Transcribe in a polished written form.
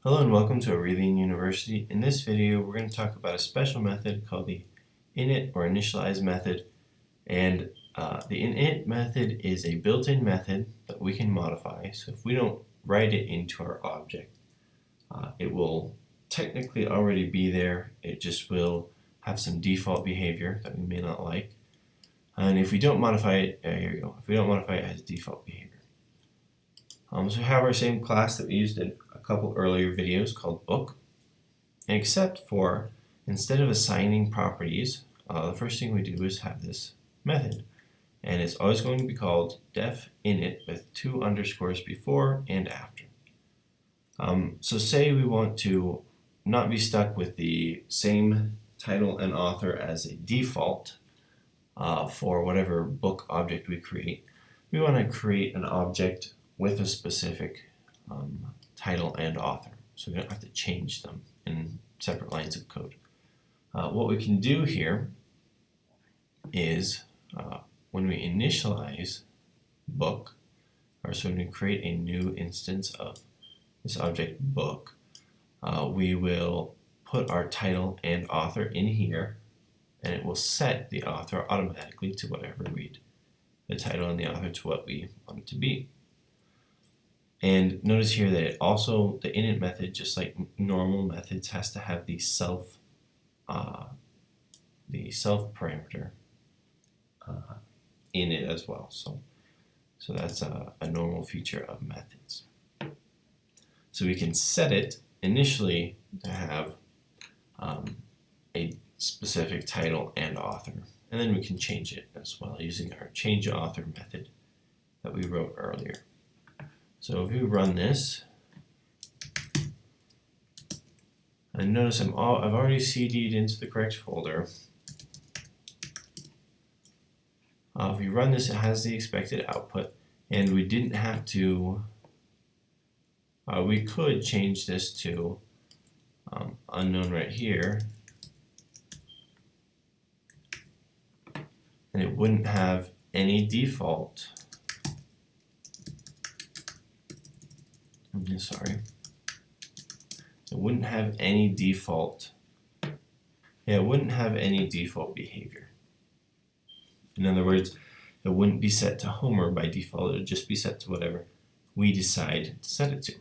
Hello and welcome to Aurelian University. In this video, we're going to talk about a special method called the init or initialize method. And the init method is a built-in method that we can modify. So if we don't write it into our object, it will technically already be there. It just will have some default behavior that we may not like. And if we don't modify it, here we go. If we don't modify it, it has default behavior. So we have our same class that we used in a couple earlier videos called book, except for instead of assigning properties, the first thing we do is have this method, and it's always going to be called def init with 2 underscores before and after. So say we want to not be stuck with the same title and author as a default for whatever book object we create. We want to create an object with a specific title and author, so we don't have to change them in separate lines of code. What we can do here is when we initialize book, or so when we create a new instance of this object book, we will put our title and author in here, and it will set the author automatically to whatever read the title and the author to what we want it to be. And notice here that it also, the init method, just like normal methods, has to have the self parameter in it as well. So that's a normal feature of methods. So we can set it initially to have a specific title and author, and then we can change it as well using our change author method that we wrote earlier. So if we run this, and notice I've already CD'd into the correct folder. If we run this, it has the expected output, and we didn't have to, we could change this to unknown right here, and it wouldn't have any default. Sorry. It wouldn't have any default. Yeah, it wouldn't have any default behavior. In other words, it wouldn't be set to Homer by default. It would just be set to whatever we decide to set it to.